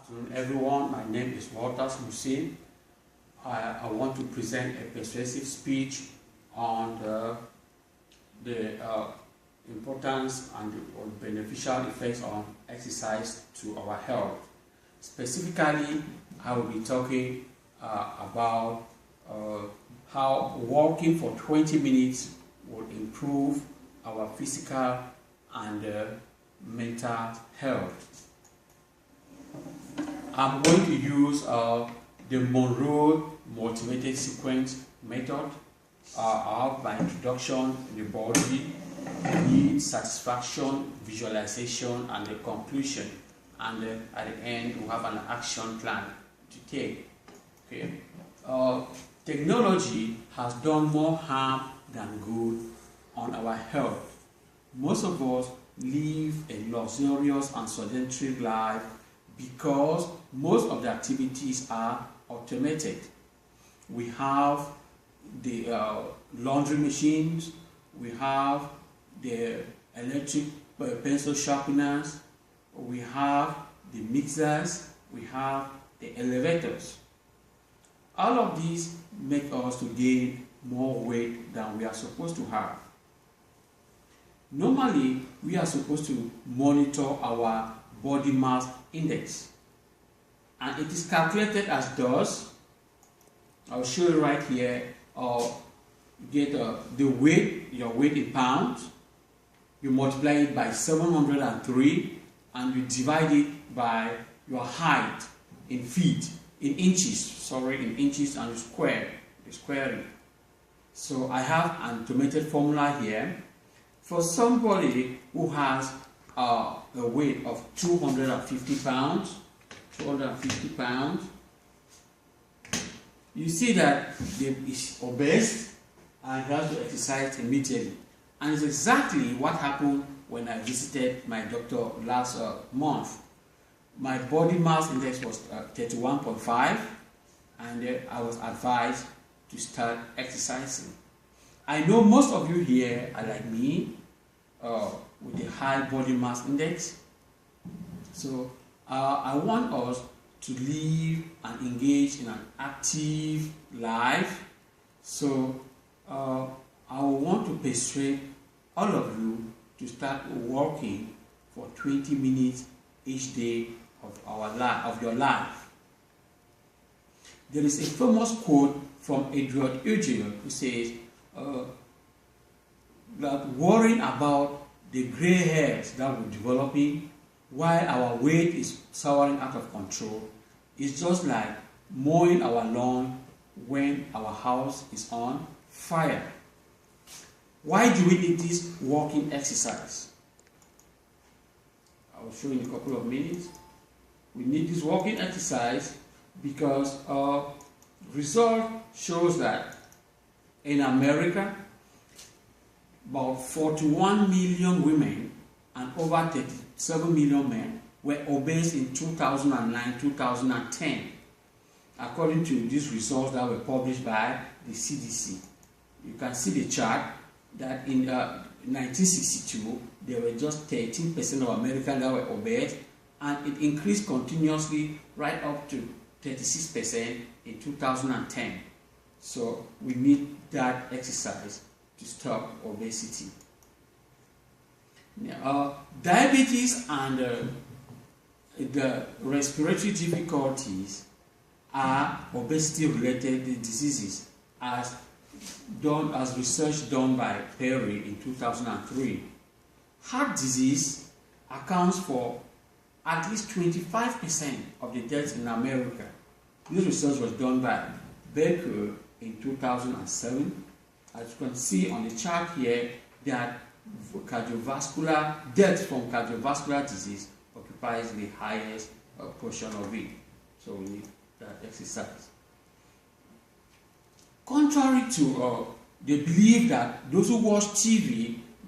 afternoon, everyone. My name is Walter Musin. I want to present a persuasive speech on the importance and the beneficial effects of exercise to our health. Specifically, I will be talking about how walking for 20 minutes will improve our physical and mental health. I'm going to use the Monroe Motivated Sequence method. I have my introduction, the body, need, satisfaction, visualization, and the conclusion. And at the end, we have an action plan to take. Okay. Technology has done more harm than good on our health. Most of us live a luxurious and sedentary life because most of the activities are automated. We have the laundry machines, we have the electric pencil sharpeners, we have the mixers, we have the elevators. All of these make us to gain more weight than we are supposed to have. Normally, we are supposed to monitor our body mass index, and it is calculated as thus. I'll show you right here. Get the weight, your weight in pounds, you multiply it by 703, and you divide it by your height in feet, in inches, and you square it. So I have an automated formula here. For somebody who has a weight of 250 pounds, you see that he is obese and he has to exercise immediately. And it's exactly what happened when I visited my doctor last month. My body mass index was 31.5, and I was advised to start exercising. I know most of you here are like me, with a high body mass index. So I want us to live and engage in an active life. So I want to persuade all of you to start walking for 20 minutes each day of your life. There is a famous quote from Edward Eugene who says that worrying about the gray hairs that we're developing while our weight is souring out of control is just like mowing our lawn when our house is on fire. Why do we need this walking exercise? I will show you in a couple of minutes. We need this walking exercise because result shows that in America, about 41 million women and over 37 million men were obese in 2009-2010, according to these results that were published by the CDC. You can see the chart that in 1962, there were just 13% of Americans that were obese, and it increased continuously right up to 36% in 2010. So we need that exercise to stop obesity. Diabetes and the respiratory difficulties are obesity-related diseases, as research done by Perry in 2003. Heart disease accounts for at least 25% of the deaths in America. This research was done by Baker in 2007. As you can see on the chart here, that cardiovascular death from cardiovascular disease occupies the highest portion of it. So we need that exercise. Contrary to the belief that those who watch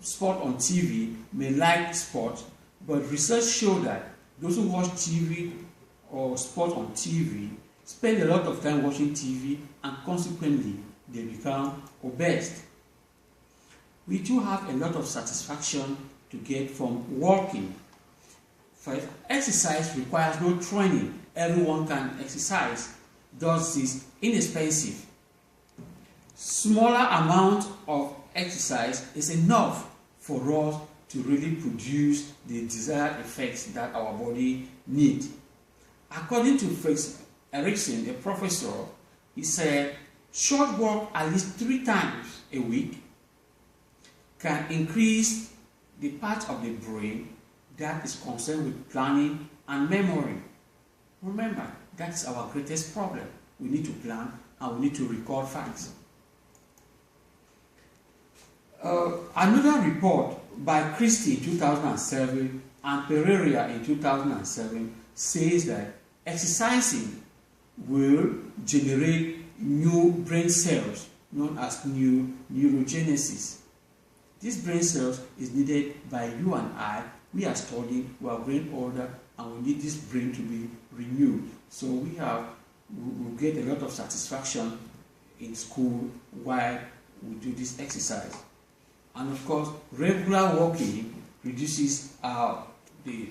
sport on TV may like sport, but research show that those who watch TV or sport on TV spend a lot of time watching TV, and consequently they become obese. We do have a lot of satisfaction to get from walking. For exercise requires no training. Everyone can exercise. Thus, is inexpensive. Smaller amount of exercise is enough for us to really produce the desired effects that our body needs. According to Fritz Erickson, a professor, he said short walk at least 3 times a week can increase the part of the brain that is concerned with planning and memory. Remember, that's our greatest problem. We need to plan and we need to record facts. Another report by Christie in 2007 and Pereira in 2007 says that exercising will generate new brain cells known as new neurogenesis. This brain cells is needed by you and I. We are studying, we are growing older, and we need this brain to be renewed. So we get a lot of satisfaction in school while we do this exercise. And of course, regular walking reduces the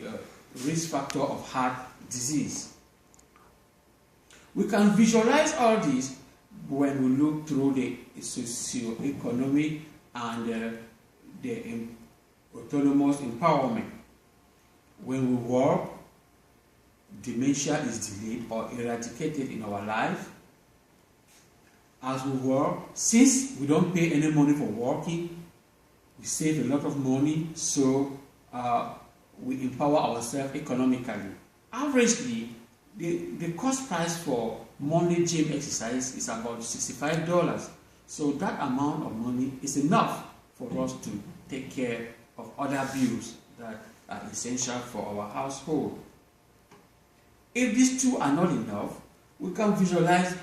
risk factor of heart disease. We can visualize all this when we look through the socio-economic and the autonomous empowerment. When we walk, dementia is delayed or eradicated in our life. As we work, since we don't pay any money for walking, we save a lot of money, so we empower ourselves economically. Averagely, the cost price for Monday gym exercise is about $65. So that amount of money is enough for us to take care of other bills that are essential for our household. If these two are not enough, we can visualize,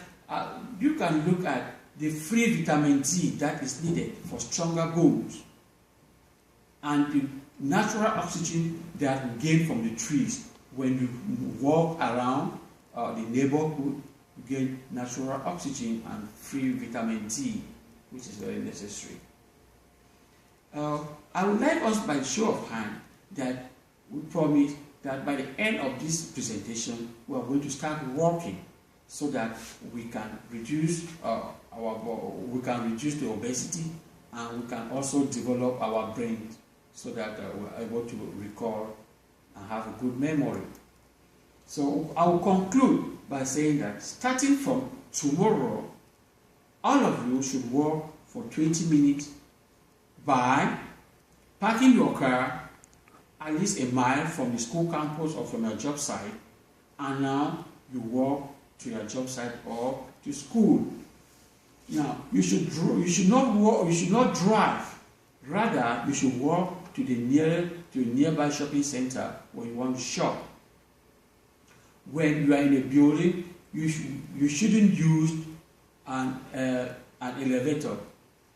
you can look at the free vitamin D that is needed for stronger bones and the natural oxygen that we gain from the trees. When you walk around the neighborhood, you get natural oxygen and free vitamin D, which is very necessary. I would like us, by show of hand, that we promise that by the end of this presentation, we are going to start walking so that we can reduce the obesity, and we can also develop our brains so that we're able to recall and have a good memory. So I will conclude by saying that starting from tomorrow, all of you should walk for 20 minutes by parking your car at least a mile from the school campus or from your job site, and now you walk to your job site or to school. Now you should not drive. Rather, you should walk to a nearby shopping center where you want to shop. When you are in a building, you shouldn't use an elevator.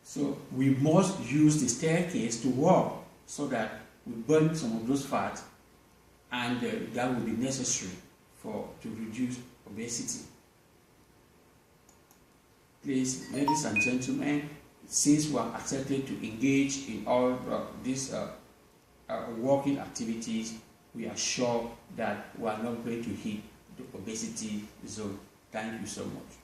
So we must use the staircase to walk so that we burn some of those fats, and that will be necessary to reduce obesity. Please, ladies and gentlemen, since we are accepted to engage in all these walking activities, we are sure that we are not going to hit the obesity zone. Thank you so much.